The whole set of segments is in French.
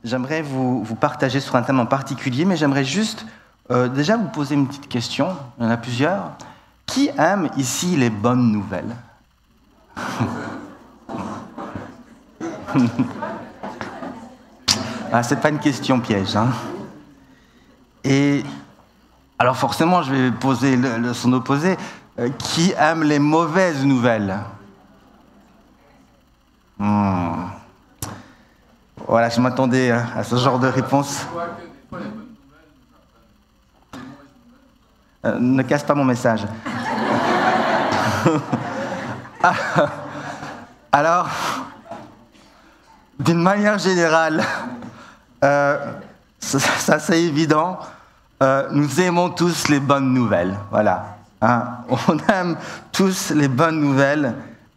J'aimerais vous partager sur un thème en particulier, mais j'aimerais juste déjà vous poser une petite question. Il y en a plusieurs. Qui aime ici les bonnes nouvelles? C'est pas une question piège, hein. Et alors forcément, je vais poser son opposé. Qui aime les mauvaises nouvelles? Voilà, je m'attendais à ce genre de réponse. Ne casse pas mon message. Alors, d'une manière générale, ça c'est évident, nous aimons tous les bonnes nouvelles. Voilà. On aime tous les bonnes nouvelles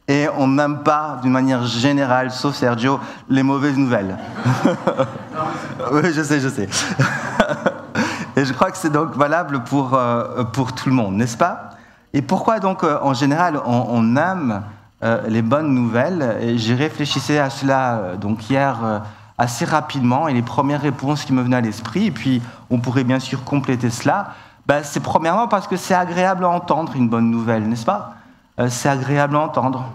et on n'aime pas, d'une manière générale, sauf Sergio, les mauvaises nouvelles. Oui, je sais. Et je crois que c'est donc valable pour tout le monde, n'est-ce pas? Et pourquoi donc, en général, on aime les bonnes nouvelles? Et j'ai réfléchi à cela donc hier assez rapidement, et les premières réponses qui me venaient à l'esprit, et puis on pourrait bien sûr compléter cela, c'est premièrement parce que c'est agréable à entendre une bonne nouvelle, n'est-ce pas? C'est agréable à entendre.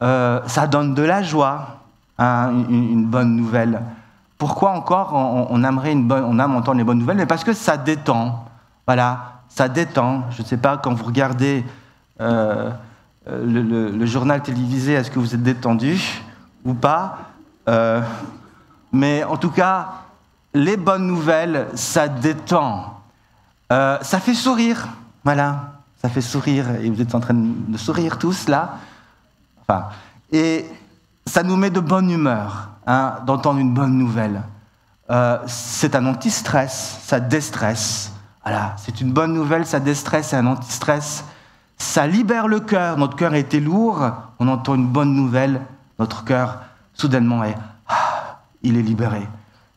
Ça donne de la joie, une bonne nouvelle. Pourquoi encore on aime entendre les bonnes nouvelles? Mais parce que ça détend. Voilà, ça détend. Je ne sais pas, quand vous regardez le journal télévisé, est-ce que vous êtes détendu ou pas? Mais en tout cas, les bonnes nouvelles, ça détend. Ça fait sourire. Voilà, ça fait sourire. Et vous êtes en train de sourire tous, là. Et ça nous met de bonne humeur, d'entendre une bonne nouvelle. C'est un anti-stress, ça déstresse. Voilà, c'est une bonne nouvelle, ça déstresse, c'est un anti-stress. Ça libère le cœur. Notre cœur était lourd, on entend une bonne nouvelle, notre cœur, soudainement, il est libéré.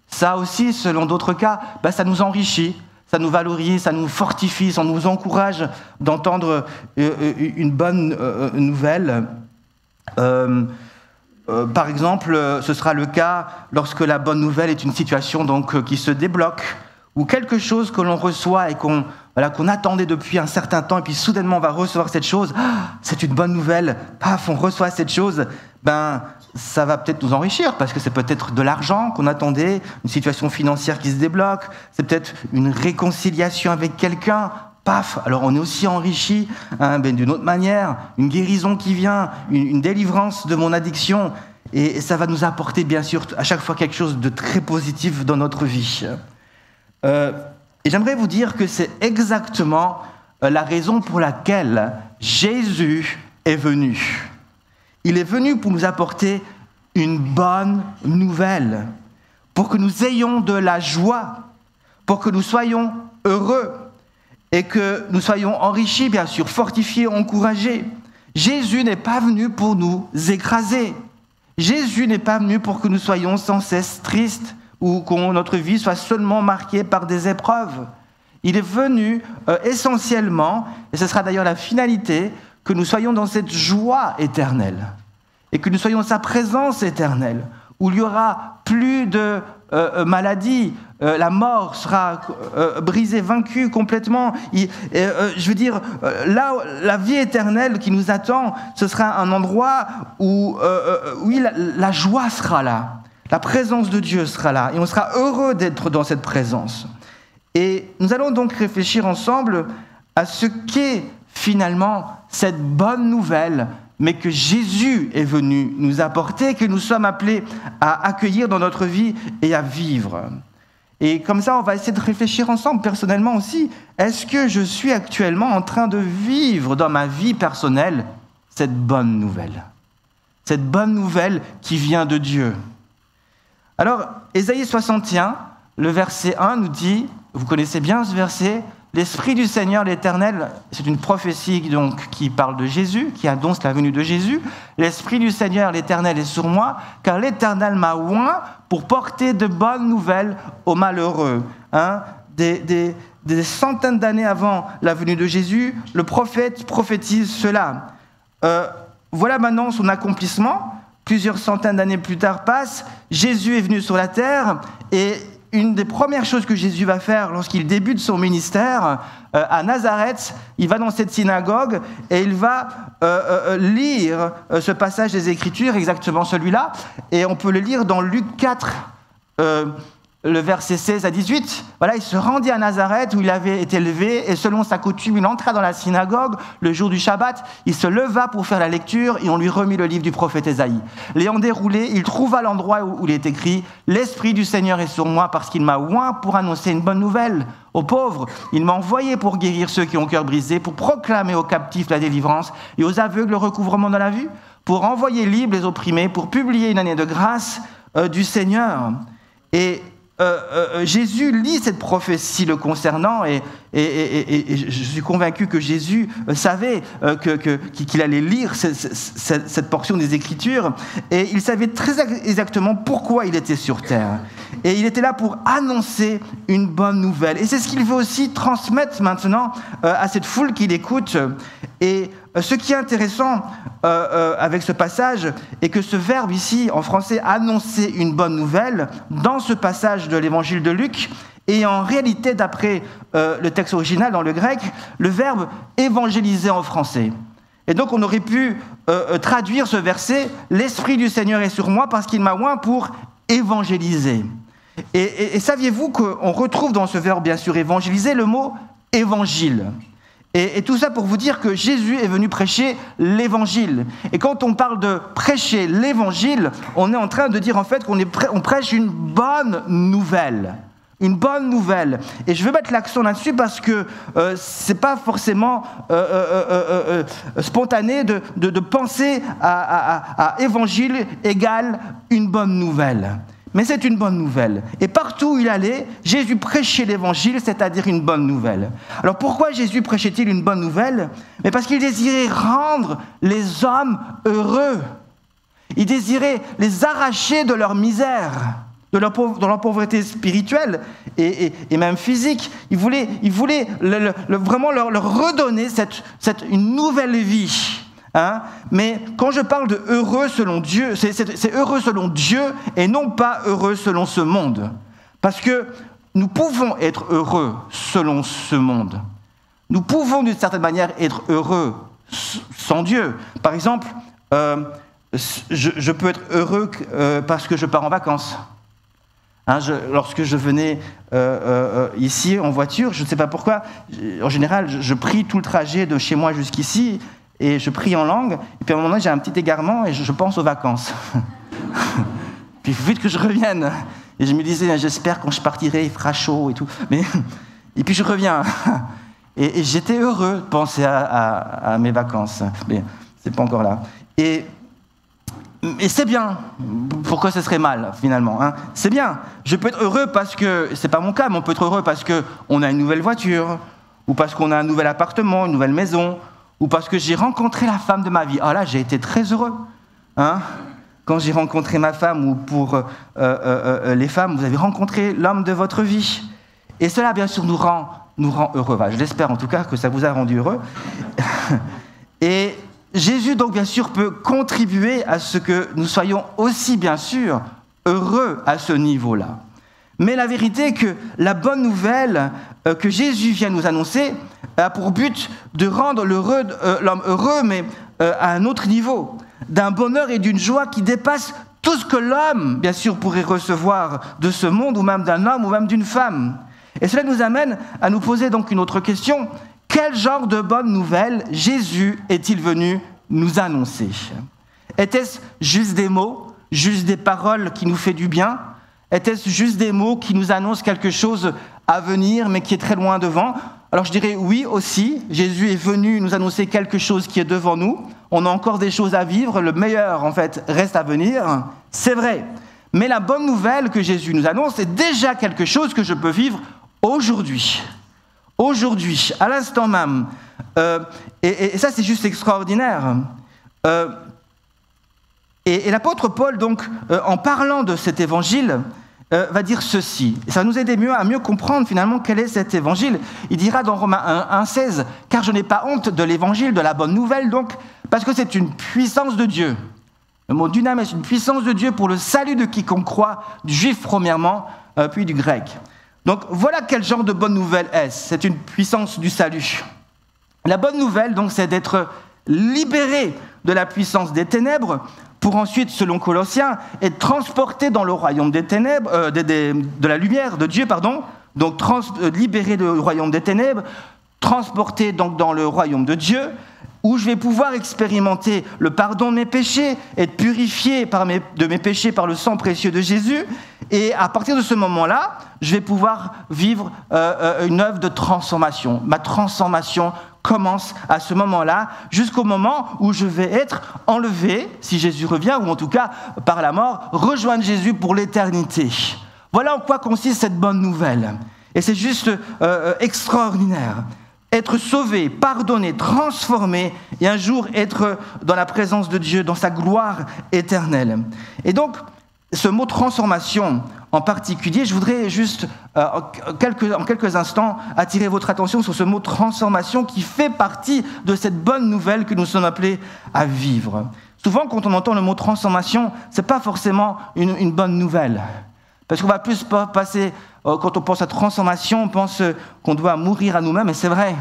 Ça aussi, selon d'autres cas, ça nous enrichit, ça nous valorise, ça nous fortifie, ça nous encourage d'entendre une bonne nouvelle. Par exemple, ce sera le cas lorsque la bonne nouvelle est une situation donc, qui se débloque, ou quelque chose que l'on reçoit et qu'on attendait depuis un certain temps, et puis soudainement on va recevoir cette chose. C'est une bonne nouvelle, paf, on reçoit cette chose, ça va peut-être nous enrichir, parce que c'est peut-être de l'argent qu'on attendait, une situation financière qui se débloque, c'est peut-être une réconciliation avec quelqu'un. Paf, alors on est aussi enrichi d'une autre manière, une guérison qui vient, une délivrance de mon addiction, et ça va nous apporter bien sûr à chaque fois quelque chose de très positif dans notre vie. Et j'aimerais vous dire que c'est exactement la raison pour laquelle Jésus est venu. Il est venu pour nous apporter une bonne nouvelle, pour que nous ayons de la joie, pour que nous soyons heureux, et que nous soyons enrichis, bien sûr, fortifiés, encouragés. Jésus n'est pas venu pour nous écraser. Jésus n'est pas venu pour que nous soyons sans cesse tristes ou que notre vie soit seulement marquée par des épreuves. Il est venu essentiellement, et ce sera d'ailleurs la finalité, que nous soyons dans cette joie éternelle et que nous soyons dans sa présence éternelle, où il n'y aura plus de maladie, la mort sera brisée, vaincue complètement. Je veux dire, là, la vie éternelle qui nous attend, ce sera un endroit où oui, la joie sera là, la présence de Dieu sera là, et on sera heureux d'être dans cette présence. Et nous allons donc réfléchir ensemble à ce qu'est finalement cette bonne nouvelle, mais que Jésus est venu nous apporter, que nous sommes appelés à accueillir dans notre vie et à vivre. Et comme ça, on va essayer de réfléchir ensemble, personnellement aussi. Est-ce que je suis actuellement en train de vivre dans ma vie personnelle cette bonne nouvelle? Cette bonne nouvelle qui vient de Dieu. Alors, Ésaïe 61, le verset 1 nous dit, vous connaissez bien ce verset, « L'Esprit du Seigneur, l'Éternel », c'est une prophétie donc, qui parle de Jésus, qui annonce la venue de Jésus. « L'Esprit du Seigneur, l'Éternel est sur moi, car l'Éternel m'a oint pour porter de bonnes nouvelles aux malheureux. » Des centaines d'années avant la venue de Jésus, le prophète prophétise cela. Voilà maintenant son accomplissement. plusieurs centaines d'années plus tard passent, Jésus est venu sur la terre et une des premières choses que Jésus va faire lorsqu'il débute son ministère à Nazareth, il va dans cette synagogue et il va lire ce passage des Écritures, exactement celui-là, et on peut le lire dans Luc 4, le verset 16 à 18, voilà, il se rendit à Nazareth où il avait été élevé et selon sa coutume, il entra dans la synagogue le jour du Shabbat, il se leva pour faire la lecture et on lui remit le livre du prophète Ésaïe. L'ayant déroulé, il trouva l'endroit où il est écrit « L'Esprit du Seigneur est sur moi parce qu'il m'a oint pour annoncer une bonne nouvelle aux pauvres. Il m'a envoyé pour guérir ceux qui ont cœur brisé, pour proclamer aux captifs la délivrance et aux aveugles le recouvrement de la vue, pour envoyer libres les opprimés, pour publier une année de grâce du Seigneur. » Et Jésus lit cette prophétie le concernant et je suis convaincu que Jésus savait qu'il allait lire cette portion des Écritures et il savait très exactement pourquoi il était sur terre. Et il était là pour annoncer une bonne nouvelle. Et c'est ce qu'il veut aussi transmettre maintenant à cette foule qui l'écoute. Et ce qui est intéressant avec ce passage est que ce verbe ici, en français, annoncer une bonne nouvelle, dans ce passage de l'évangile de Luc, est en réalité, d'après le texte original dans le grec, le verbe évangéliser en français. Et donc on aurait pu traduire ce verset « L'Esprit du Seigneur est sur moi parce qu'il m'a oint pour évangéliser ». Et saviez-vous qu'on retrouve dans ce verbe, bien sûr, évangéliser, le mot « évangile ». Et tout ça pour vous dire que Jésus est venu prêcher l'évangile. Et quand on parle de prêcher l'évangile, on est en train de dire en fait qu'on prêche une bonne nouvelle. Une bonne nouvelle. Et je veux mettre l'accent là-dessus parce que c'est pas forcément spontané de penser à évangile égale une bonne nouvelle. Mais c'est une bonne nouvelle. Et partout où il allait, Jésus prêchait l'évangile, c'est-à-dire une bonne nouvelle. Alors pourquoi Jésus prêchait-il une bonne nouvelle ? Mais parce qu'il désirait rendre les hommes heureux. Il désirait les arracher de leur misère, de leur pauvreté spirituelle et même physique. Il voulait vraiment leur redonner une nouvelle vie. Hein? Mais quand je parle de heureux selon Dieu, c'est heureux selon Dieu et non pas heureux selon ce monde. Parce que nous pouvons être heureux selon ce monde. Nous pouvons d'une certaine manière être heureux sans Dieu. Par exemple, je peux être heureux parce que je pars en vacances. Hein, lorsque je venais ici en voiture, je ne sais pas pourquoi, en général, je prie tout le trajet de chez moi jusqu'ici, et je prie en langue, et puis à un moment donné, j'ai un petit égarement, et je pense aux vacances. Puis il faut vite que je revienne. Et je me disais, j'espère quand je partirai, il fera chaud et tout. Et puis je reviens. Et j'étais heureux de penser à mes vacances. Mais c'est pas encore là. Et c'est bien. Pourquoi ce serait mal, finalement, hein? C'est bien. Je peux être heureux parce que, c'est pas mon cas, mais on peut être heureux parce qu'on a une nouvelle voiture, ou parce qu'on a un nouvel appartement, une nouvelle maison, ou parce que j'ai rencontré la femme de ma vie. Ah là, j'ai été très heureux. Hein? Quand j'ai rencontré ma femme, ou pour les femmes, vous avez rencontré l'homme de votre vie. Et cela, bien sûr, nous rend heureux. Enfin, je l'espère en tout cas que ça vous a rendu heureux. Et Jésus, donc, bien sûr, peut contribuer à ce que nous soyons aussi, bien sûr, heureux à ce niveau-là. Mais la vérité est que la bonne nouvelle que Jésus vient nous annoncer a pour but de rendre l'homme heureux, mais à un autre niveau, d'un bonheur et d'une joie qui dépasse tout ce que l'homme, bien sûr, pourrait recevoir de ce monde, ou même d'un homme, ou même d'une femme. Et cela nous amène à nous poser donc une autre question. Quel genre de bonne nouvelle Jésus est-il venu nous annoncer ? Était-ce juste des mots, juste des paroles qui nous fait du bien ? Était-ce juste des mots qui nous annoncent quelque chose à venir, mais qui est très loin devant ? Alors je dirais oui aussi, Jésus est venu nous annoncer quelque chose qui est devant nous. On a encore des choses à vivre, le meilleur en fait reste à venir, c'est vrai. Mais la bonne nouvelle que Jésus nous annonce, c'est déjà quelque chose que je peux vivre aujourd'hui. Aujourd'hui, à l'instant même. Et ça c'est juste extraordinaire. Et l'apôtre Paul, donc, en parlant de cet évangile, va dire ceci. Et ça va nous aider à mieux comprendre finalement quel est cet évangile. Il dira dans Romains 1,16 « Car je n'ai pas honte de l'évangile, de la bonne nouvelle, donc, parce que c'est une puissance de Dieu. Le mot dunamis est une puissance de Dieu pour le salut de quiconque croit, du juif premièrement, puis du grec. Donc voilà quel genre de bonne nouvelle est-ce. C'est une puissance du salut. La bonne nouvelle, donc, c'est d'être libéré de la puissance des ténèbres pour ensuite, selon Colossiens, être transporté dans le royaume des ténèbres, de la lumière de Dieu, pardon. Donc libéré du royaume des ténèbres, transporté donc dans le royaume de Dieu, où je vais pouvoir expérimenter le pardon de mes péchés, être purifié de mes péchés par le sang précieux de Jésus. Et à partir de ce moment-là, je vais pouvoir vivre une œuvre de transformation. Ma transformation commence à ce moment-là, jusqu'au moment où je vais être enlevé, si Jésus revient, ou en tout cas, par la mort, rejoindre Jésus pour l'éternité. Voilà en quoi consiste cette bonne nouvelle. Et c'est juste extraordinaire. Être sauvé, pardonné, transformé, et un jour être dans la présence de Dieu, dans sa gloire éternelle. Et donc, ce mot transformation en particulier, je voudrais juste, en quelques instants, attirer votre attention sur ce mot transformation qui fait partie de cette bonne nouvelle que nous sommes appelés à vivre. Souvent, quand on entend le mot transformation, ce n'est pas forcément une bonne nouvelle. Parce qu'on va plus passer, quand on pense à transformation, on pense qu'on doit mourir à nous-mêmes, et c'est vrai.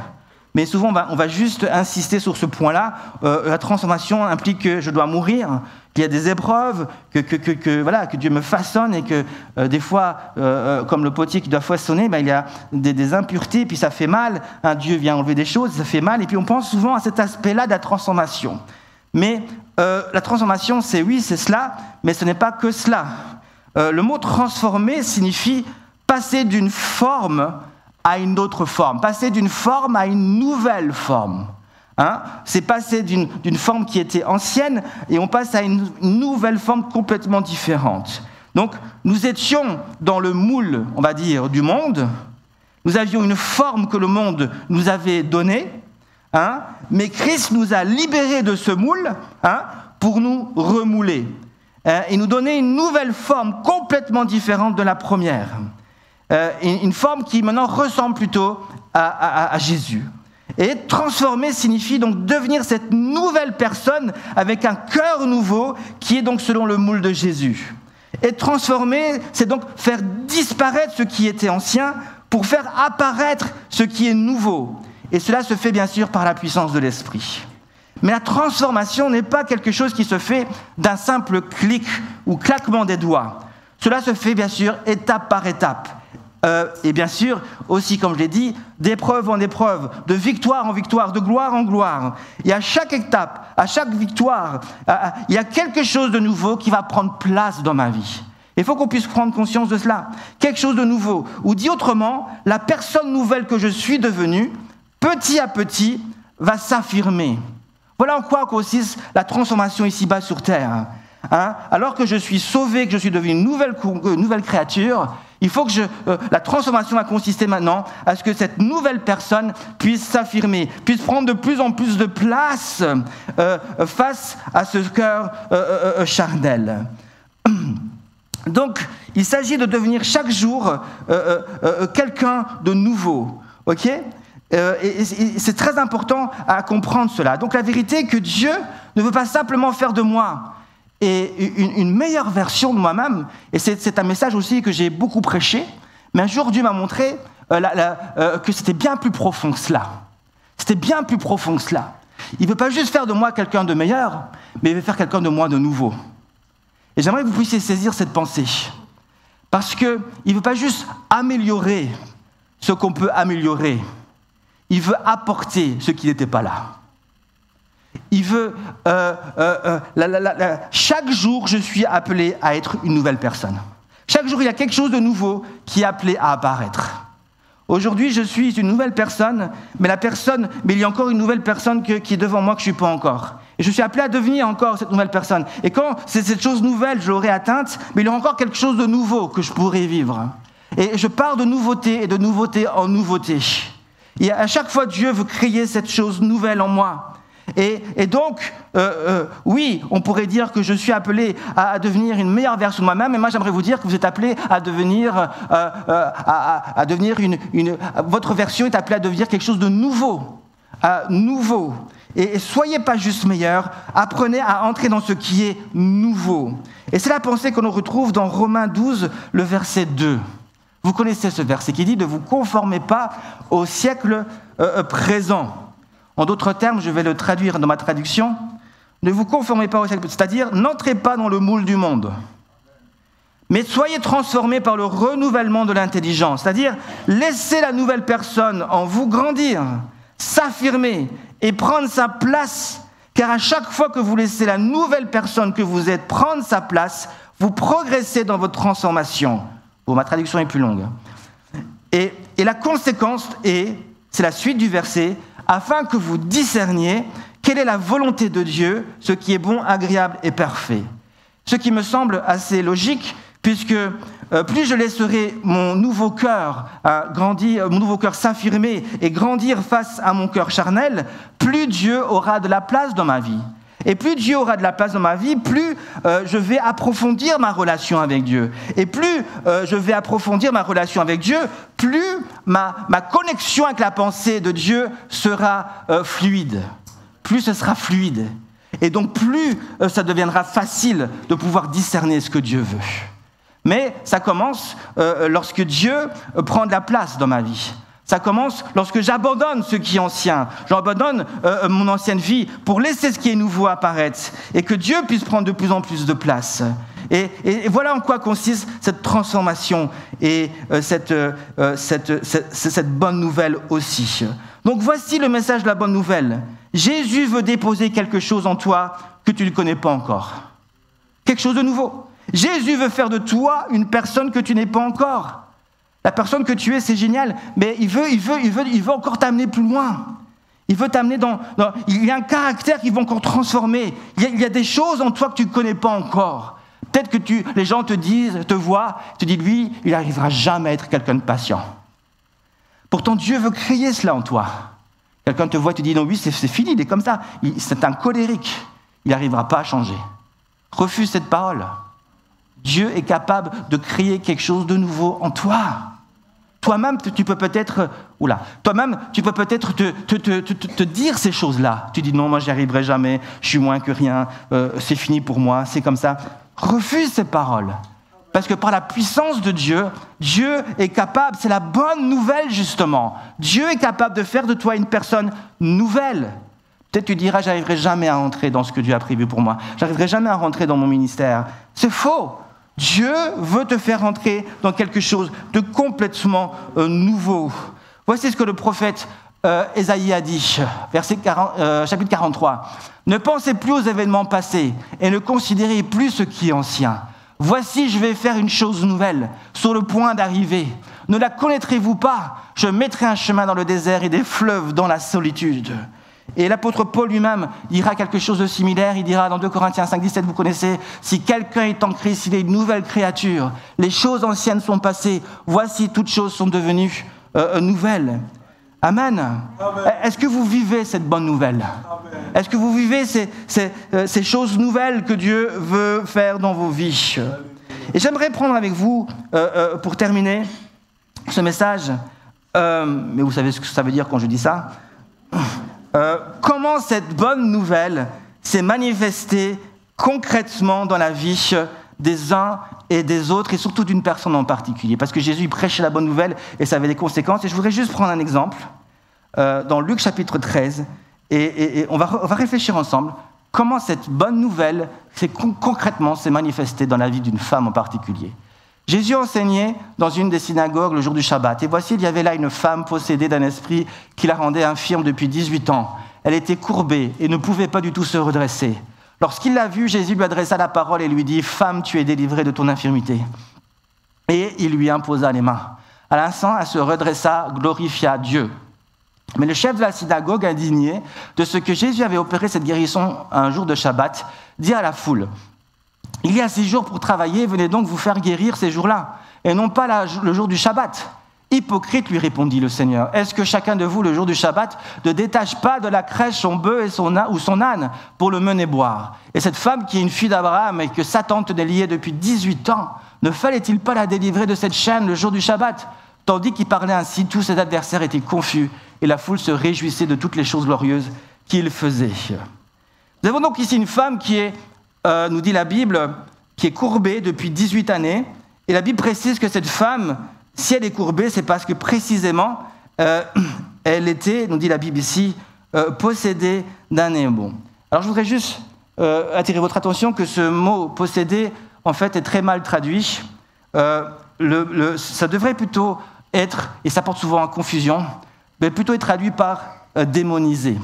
Mais souvent, on va juste insister sur ce point-là. La transformation implique que je dois mourir, qu'il y a des épreuves, que Dieu me façonne, et que des fois, comme le potier qui doit façonner, il y a des impuretés, puis ça fait mal. Dieu vient enlever des choses, ça fait mal. Et puis on pense souvent à cet aspect-là de la transformation. Mais la transformation, c'est cela, mais ce n'est pas que cela. Le mot transformer signifie passer d'une forme à une autre forme, passer d'une forme à une nouvelle forme. C'est passer d'une forme qui était ancienne et on passe à une nouvelle forme complètement différente. Donc, nous étions dans le moule, on va dire, du monde. Nous avions une forme que le monde nous avait donnée, mais Christ nous a libérés de ce moule pour nous remouler. Et nous donner une nouvelle forme complètement différente de la première. Une forme qui maintenant ressemble plutôt à Jésus. Et être transformé signifie donc devenir cette nouvelle personne avec un cœur nouveau qui est donc selon le moule de Jésus. Être transformé, c'est donc faire disparaître ce qui était ancien pour faire apparaître ce qui est nouveau. Et cela se fait bien sûr par la puissance de l'Esprit. Mais la transformation n'est pas quelque chose qui se fait d'un simple clic ou claquement des doigts. Cela se fait bien sûr étape par étape. Et bien sûr, aussi comme je l'ai dit, d'épreuve en épreuve, de victoire en victoire, de gloire en gloire. Et à chaque étape, à chaque victoire, il y a quelque chose de nouveau qui va prendre place dans ma vie. Il faut qu'on puisse prendre conscience de cela. Quelque chose de nouveau. Ou dit autrement, la personne nouvelle que je suis devenue, petit à petit, va s'affirmer. Voilà en quoi consiste la transformation ici-bas sur terre. Alors que je suis sauvé, que je suis devenu une nouvelle créature, il faut que la transformation va consister maintenant à ce que cette nouvelle personne puisse s'affirmer, puisse prendre de plus en plus de place face à ce cœur charnel. Donc, il s'agit de devenir chaque jour quelqu'un de nouveau, ok ? Et c'est très important à comprendre cela. Donc la vérité est que Dieu ne veut pas simplement faire de moi une meilleure version de moi-même, et c'est un message aussi que j'ai beaucoup prêché, mais un jour Dieu m'a montré que c'était bien plus profond que cela. C'était bien plus profond que cela. Il ne veut pas juste faire de moi quelqu'un de meilleur, mais il veut faire quelqu'un de moi de nouveau. Et j'aimerais que vous puissiez saisir cette pensée, parce qu'il ne veut pas juste améliorer ce qu'on peut améliorer. Il veut apporter ce qui n'était pas là. Il veut... chaque jour, je suis appelé à être une nouvelle personne. Chaque jour, il y a quelque chose de nouveau qui est appelé à apparaître. Aujourd'hui, je suis une nouvelle personne, mais il y a encore une nouvelle personne qui est devant moi que je ne suis pas encore. Et je suis appelé à devenir encore cette nouvelle personne. Et quand c'est cette chose nouvelle, je l'aurai atteinte, mais il y aura encore quelque chose de nouveau que je pourrai vivre. Et je pars de nouveauté et de nouveauté en nouveauté. Et à chaque fois, Dieu veut créer cette chose nouvelle en moi. Et donc, oui, on pourrait dire que je suis appelé à devenir une meilleure version de moi-même, mais moi j'aimerais vous dire que vous êtes appelé à devenir, votre version est appelée à devenir quelque chose de nouveau. Nouveau. Et soyez pas juste meilleurs, apprenez à entrer dans ce qui est nouveau. Et c'est la pensée que l'on retrouve dans Romains 12, le verset 2. Vous connaissez ce verset qui dit « Ne vous conformez pas au siècle présent ». En d'autres termes, je vais le traduire dans ma traduction. « Ne vous conformez pas au siècle présent », c'est-à-dire « N'entrez pas dans le moule du monde ». Mais soyez transformés par le renouvellement de l'intelligence, c'est-à-dire laissez la nouvelle personne en vous grandir, s'affirmer et prendre sa place, car à chaque fois que vous laissez la nouvelle personne que vous êtes prendre sa place, vous progressez dans votre transformation. Bon, ma traduction est plus longue. Et la conséquence c'est la suite du verset, afin que vous discerniez quelle est la volonté de Dieu, ce qui est bon, agréable et parfait. Ce qui me semble assez logique, puisque plus je laisserai mon nouveau cœur grandir, mon nouveau cœur s'affirmer et grandir face à mon cœur charnel, plus Dieu aura de la place dans ma vie. Et plus Dieu aura de la place dans ma vie, plus je vais approfondir ma relation avec Dieu. Et plus je vais approfondir ma relation avec Dieu, plus ma connexion avec la pensée de Dieu sera fluide. Plus ce sera fluide. Et donc plus ça deviendra facile de pouvoir discerner ce que Dieu veut. Mais ça commence lorsque Dieu prend de la place dans ma vie. Ça commence lorsque j'abandonne ce qui est ancien. J'abandonne mon ancienne vie pour laisser ce qui est nouveau apparaître et que Dieu puisse prendre de plus en plus de place. Et voilà en quoi consiste cette transformation et cette bonne nouvelle aussi. Donc voici le message de la bonne nouvelle. Jésus veut déposer quelque chose en toi que tu ne connais pas encore. Quelque chose de nouveau. Jésus veut faire de toi une personne que tu n'es pas encore. La personne que tu es, c'est génial, mais il veut encore t'amener plus loin. Il veut t'amener il y a un caractère qu'il veut encore transformer. Il y a des choses en toi que tu ne connais pas encore. Peut-être que les gens te voient, te disent, lui, il n'arrivera jamais à être quelqu'un de patient. Pourtant, Dieu veut créer cela en toi. Quelqu'un te voit et te dit, non, oui, c'est fini, il est comme ça. C'est un colérique. Il n'arrivera pas à changer. Refuse cette parole. Dieu est capable de créer quelque chose de nouveau en toi. Toi-même, tu peux peut-être te dire ces choses-là. Tu dis non, moi j'y arriverai jamais, je suis moins que rien, c'est fini pour moi, c'est comme ça. Refuse ces paroles. Parce que par la puissance de Dieu, Dieu est capable, c'est la bonne nouvelle justement. Dieu est capable de faire de toi une personne nouvelle. Peut-être tu diras, j'arriverai jamais à entrer dans ce que Dieu a prévu pour moi. J'arriverai jamais à rentrer dans mon ministère. C'est faux. Dieu veut te faire entrer dans quelque chose de complètement nouveau. Voici ce que le prophète Ésaïe a dit, chapitre 43. « Ne pensez plus aux événements passés et ne considérez plus ce qui est ancien. Voici, je vais faire une chose nouvelle, sur le point d'arriver. Ne la connaîtrez-vous pas? Je mettrai un chemin dans le désert et des fleuves dans la solitude. » Et l'apôtre Paul lui-même dira quelque chose de similaire. Il dira dans 2 Corinthiens 5, 17, vous connaissez, « Si quelqu'un est en Christ, il est une nouvelle créature. Les choses anciennes sont passées. Voici, toutes choses sont devenues nouvelles. » Amen. Amen. Est-ce que vous vivez cette bonne nouvelle? Amen. Est-ce que vous vivez ces choses nouvelles que Dieu veut faire dans vos vies? Amen. Et j'aimerais prendre avec vous, pour terminer ce message, mais vous savez ce que ça veut dire quand je dis ça, comment cette bonne nouvelle s'est manifestée concrètement dans la vie des uns et des autres, et surtout d'une personne en particulier. Parce que Jésus prêchait la bonne nouvelle et ça avait des conséquences. Et je voudrais juste prendre un exemple dans Luc chapitre 13, et on va réfléchir ensemble comment cette bonne nouvelle concrètement s'est manifestée dans la vie d'une femme en particulier. Jésus enseignait dans une des synagogues le jour du Shabbat. Et voici, il y avait là une femme possédée d'un esprit qui la rendait infirme depuis 18 ans. Elle était courbée et ne pouvait pas du tout se redresser. Lorsqu'il l'a vue, Jésus lui adressa la parole et lui dit « Femme, tu es délivrée de ton infirmité. » Et il lui imposa les mains. À l'instant, elle se redressa, glorifia Dieu. Mais le chef de la synagogue, indigné de ce que Jésus avait opéré cette guérison un jour de Shabbat, dit à la foule « Il y a 6 jours pour travailler, venez donc vous faire guérir ces jours-là, et non pas le jour du Shabbat. » Hypocrite, lui répondit le Seigneur, est-ce que chacun de vous, le jour du Shabbat, ne détache pas de la crèche son bœuf ou son âne pour le mener boire? Et cette femme qui est une fille d'Abraham et que Satan tenait liée depuis 18 ans, ne fallait-il pas la délivrer de cette chaîne le jour du Shabbat? Tandis qu'il parlait ainsi, tous ses adversaires étaient confus et la foule se réjouissait de toutes les choses glorieuses qu'il faisait. Nous avons donc ici une femme qui est, nous dit la Bible, qui est courbée depuis 18 années. Et la Bible précise que cette femme, si elle est courbée, c'est parce que précisément, elle était, nous dit la Bible ici, possédée d'un démon. Alors je voudrais juste attirer votre attention que ce mot « possédé », en fait, est très mal traduit. Ça devrait plutôt être, et ça porte souvent à confusion, mais plutôt être traduit par démonisé.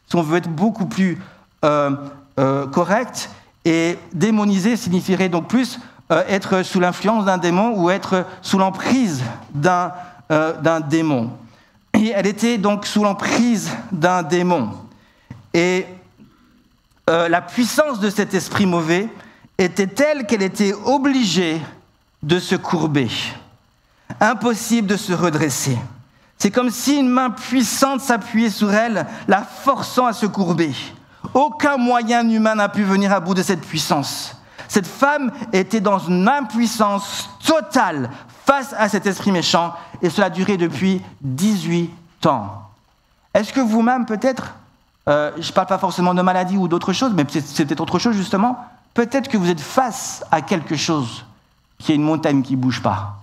Si on veut être beaucoup plus correct, et démonisé signifierait donc plus être sous l'influence d'un démon ou être sous l'emprise d'un démon. Et elle était donc sous l'emprise d'un démon. Et la puissance de cet esprit mauvais était telle qu'elle était obligée de se courber. Impossible de se redresser. C'est comme si une main puissante s'appuyait sur elle, la forçant à se courber. Aucun moyen humain n'a pu venir à bout de cette puissance. Cette femme était dans une impuissance totale face à cet esprit méchant, et cela a duré depuis 18 ans. Est-ce que vous-même, peut-être, je ne parle pas forcément de maladie ou d'autre chose, mais c'est peut-être autre chose justement, peut-être que vous êtes face à quelque chose qui est une montagne qui ne bouge pas,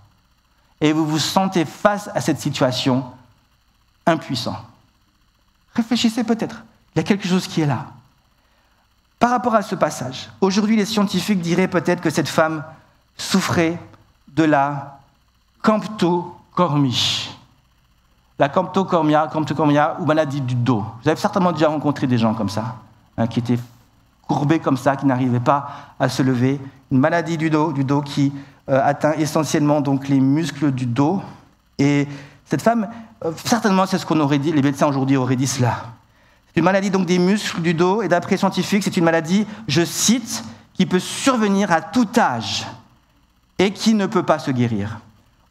et vous vous sentez face à cette situation impuissant. Réfléchissez peut-être, il y a quelque chose qui est là. Par rapport à ce passage, aujourd'hui les scientifiques diraient peut-être que cette femme souffrait de la camptocormie. La camptocormia ou maladie du dos. Vous avez certainement déjà rencontré des gens comme ça, qui étaient courbés comme ça, qui n'arrivaient pas à se lever. Une maladie du dos qui atteint essentiellement donc les muscles du dos. Et cette femme, certainement c'est ce qu'on aurait dit, les médecins aujourd'hui auraient dit cela. C'est une maladie donc des muscles du dos, et d'après les scientifiques, c'est une maladie, je cite, qui peut survenir à tout âge et qui ne peut pas se guérir.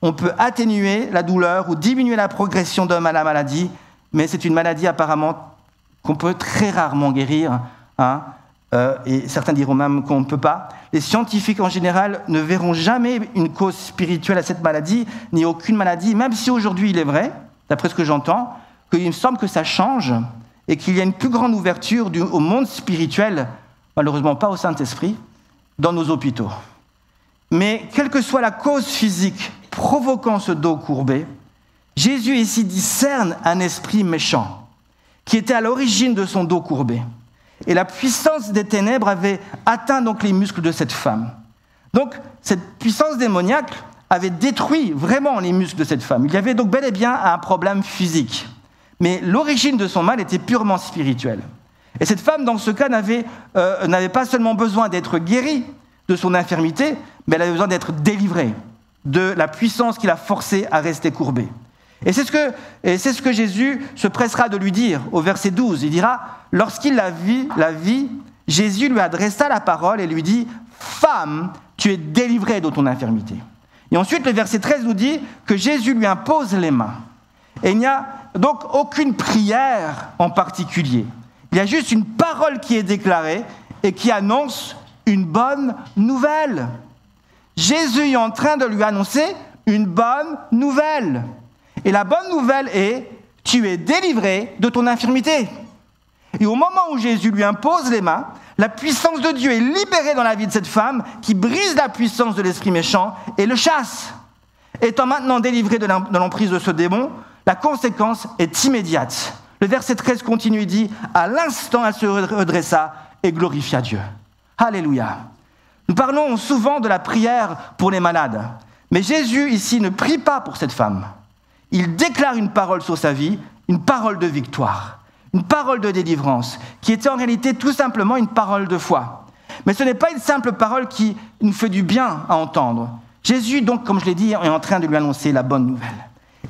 On peut atténuer la douleur ou diminuer la progression de la maladie, mais c'est une maladie apparemment qu'on peut très rarement guérir, et certains diront même qu'on ne peut pas. Les scientifiques en général ne verront jamais une cause spirituelle à cette maladie, ni aucune maladie, même si aujourd'hui il est vrai, d'après ce que j'entends, qu'il me semble que ça change, et qu'il y a une plus grande ouverture au monde spirituel, malheureusement pas au Saint-Esprit, dans nos hôpitaux. Mais quelle que soit la cause physique provoquant ce dos courbé, Jésus ici discerne un esprit méchant qui était à l'origine de son dos courbé. Et la puissance des ténèbres avait atteint donc les muscles de cette femme. Donc cette puissance démoniaque avait détruit vraiment les muscles de cette femme. Il y avait donc bel et bien un problème physique. Mais l'origine de son mal était purement spirituelle. Et cette femme, dans ce cas, n'avait pas seulement besoin d'être guérie de son infirmité, mais elle avait besoin d'être délivrée de la puissance qui l'a forcée à rester courbée. Et c'est ce que Jésus se pressera de lui dire au verset 12. Il dira, lorsqu'il la vit, Jésus lui adressa la parole et lui dit, « Femme, tu es délivrée de ton infirmité. » Et ensuite, le verset 13 nous dit que Jésus lui impose les mains. Et il n'y a donc aucune prière en particulier. Il y a juste une parole qui est déclarée et qui annonce une bonne nouvelle. Jésus est en train de lui annoncer une bonne nouvelle. Et la bonne nouvelle est, tu es délivré de ton infirmité. Et au moment où Jésus lui impose les mains, la puissance de Dieu est libérée dans la vie de cette femme qui brise la puissance de l'esprit méchant et le chasse. Étant maintenant délivrée de l'emprise de ce démon, la conséquence est immédiate. Le verset 13 continue et dit, « À l'instant, elle se redressa et glorifia Dieu. » Alléluia. Nous parlons souvent de la prière pour les malades. Mais Jésus, ici, ne prie pas pour cette femme. Il déclare une parole sur sa vie, une parole de victoire, une parole de délivrance, qui était en réalité tout simplement une parole de foi. Mais ce n'est pas une simple parole qui nous fait du bien à entendre. Jésus, donc, comme je l'ai dit, est en train de lui annoncer la bonne nouvelle.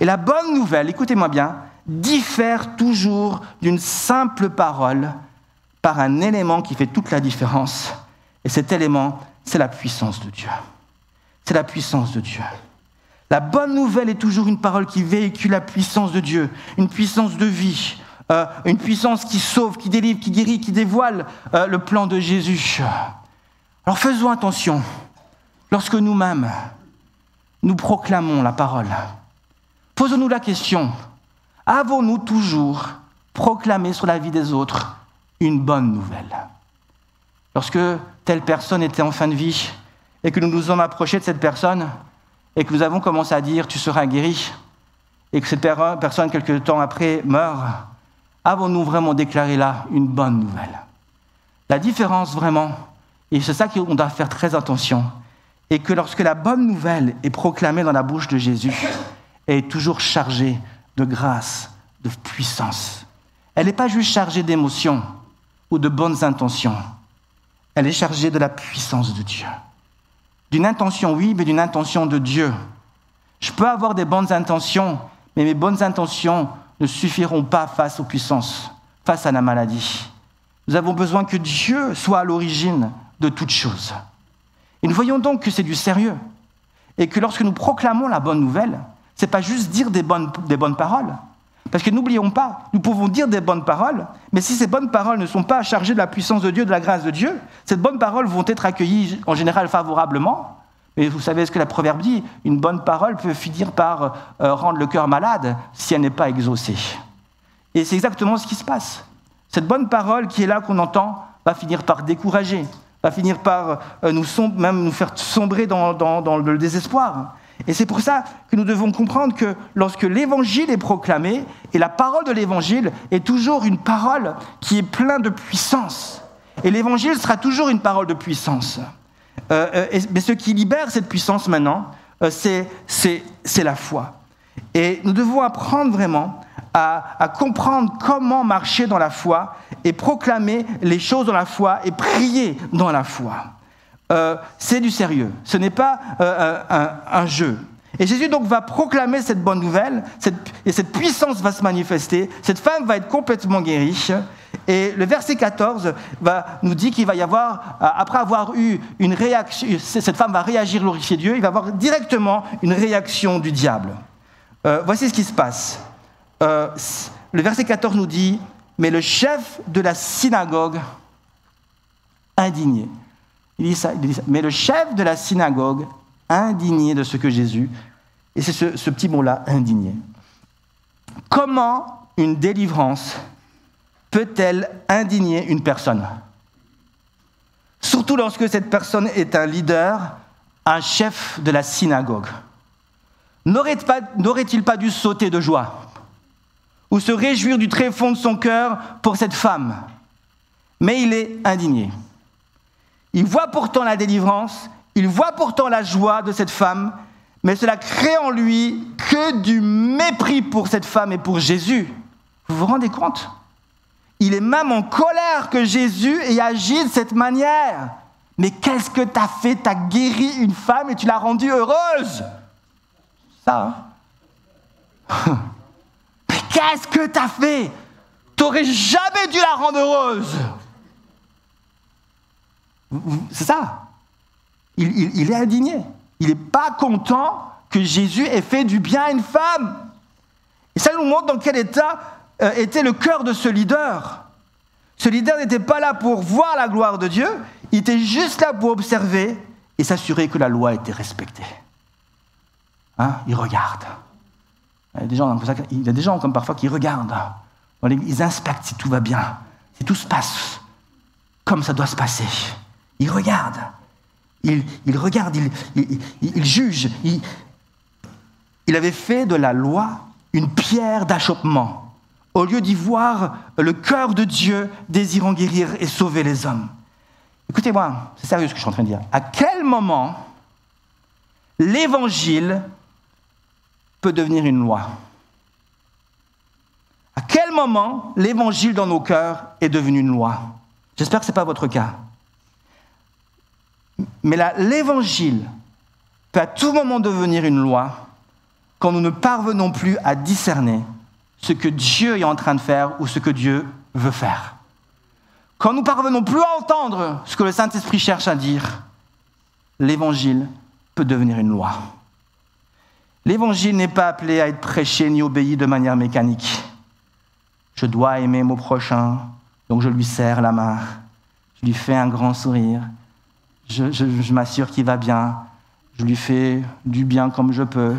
Et la bonne nouvelle, écoutez-moi bien, diffère toujours d'une simple parole par un élément qui fait toute la différence. Et cet élément, c'est la puissance de Dieu. C'est la puissance de Dieu. La bonne nouvelle est toujours une parole qui véhicule la puissance de Dieu, une puissance de vie, une puissance qui sauve, qui délivre, qui guérit, qui dévoile le plan de Jésus. Alors faisons attention, lorsque nous-mêmes, nous proclamons la parole. Posons-nous la question, avons-nous toujours proclamer sur la vie des autres une bonne nouvelle. Lorsque telle personne était en fin de vie et que nous nous sommes approchés de cette personne et que nous avons commencé à dire « tu seras guéri » et que cette personne, quelques temps après, meurt, avons-nous vraiment déclaré là une bonne nouvelle? La différence vraiment, et c'est ça qu'on doit faire très attention, est que lorsque la bonne nouvelle est proclamée dans la bouche de Jésus, elle est toujours chargée de grâce, de puissance. Elle n'est pas juste chargée d'émotions ou de bonnes intentions. Elle est chargée de la puissance de Dieu. D'une intention, oui, mais d'une intention de Dieu. Je peux avoir des bonnes intentions, mais mes bonnes intentions ne suffiront pas face aux puissances, face à la maladie. Nous avons besoin que Dieu soit à l'origine de toutes choses. Et nous voyons donc que c'est du sérieux. Et que lorsque nous proclamons la bonne nouvelle, ce n'est pas juste dire des bonnes paroles. Parce que n'oublions pas, nous pouvons dire des bonnes paroles, mais si ces bonnes paroles ne sont pas chargées de la puissance de Dieu, de la grâce de Dieu, ces bonnes paroles vont être accueillies en général favorablement. Mais vous savez ce que le proverbe dit, une bonne parole peut finir par rendre le cœur malade si elle n'est pas exaucée. Et c'est exactement ce qui se passe. Cette bonne parole qui est là, qu'on entend, va finir par décourager, va finir par même nous faire sombrer dans le désespoir. Et c'est pour ça que nous devons comprendre que lorsque l'évangile est proclamé, et la parole de l'évangile est toujours une parole qui est pleine de puissance. Et l'évangile sera toujours une parole de puissance. Mais ce qui libère cette puissance maintenant, c'est la foi. Et nous devons apprendre vraiment à comprendre comment marcher dans la foi et proclamer les choses dans la foi et prier dans la foi. C'est du sérieux, ce n'est pas un jeu. Et Jésus donc va proclamer cette bonne nouvelle, et cette puissance va se manifester, cette femme va être complètement guérie, et le verset 14 nous dit qu'il va y avoir, après avoir eu une réaction, cette femme va réagir, glorifier Dieu, il va y avoir directement une réaction du diable. Voici ce qui se passe. Le verset 14 nous dit, mais le chef de la synagogue, indigné, il dit ça, mais le chef de la synagogue, indigné de ce que Jésus, et c'est ce petit mot-là, indigné. Comment une délivrance peut-elle indigner une personne? Surtout lorsque cette personne est un leader, un chef de la synagogue. N'aurait-il pas dû sauter de joie ou se réjouir du tréfonds de son cœur pour cette femme? Mais il est indigné. Il voit pourtant la délivrance, il voit pourtant la joie de cette femme, mais cela crée en lui que du mépris pour cette femme et pour Jésus. Vous vous rendez compte? Il est même en colère que Jésus ait agi de cette manière. Mais qu'est-ce que tu as fait? Tu as guéri une femme et tu l'as rendue heureuse. Ça, hein? Mais qu'est-ce que tu as fait? Tu n'aurais jamais dû la rendre heureuse. C'est ça. Il est indigné. Il n'est pas content que Jésus ait fait du bien à une femme. Et ça nous montre dans quel état était le cœur de ce leader. Ce leader n'était pas là pour voir la gloire de Dieu, il était juste là pour observer et s'assurer que la loi était respectée. Hein? Il regarde. Il y a des gens comme parfois qui regardent. Ils inspectent si tout va bien, si tout se passe comme ça doit se passer. Il regarde, il regarde, il juge. Il avait fait de la loi une pierre d'achoppement, au lieu d'y voir le cœur de Dieu désirant guérir et sauver les hommes. Écoutez-moi, c'est sérieux ce que je suis en train de dire. À quel moment l'évangile peut devenir une loi? À quel moment l'évangile dans nos cœurs est devenu une loi? J'espère que ce n'est pas votre cas. Mais l'évangile peut à tout moment devenir une loi quand nous ne parvenons plus à discerner ce que Dieu est en train de faire ou ce que Dieu veut faire. Quand nous ne parvenons plus à entendre ce que le Saint-Esprit cherche à dire, l'évangile peut devenir une loi. L'évangile n'est pas appelé à être prêché ni obéi de manière mécanique. Je dois aimer mon prochain, donc je lui serre la main, je lui fais un grand sourire, je m'assure qu'il va bien, je lui fais du bien comme je peux.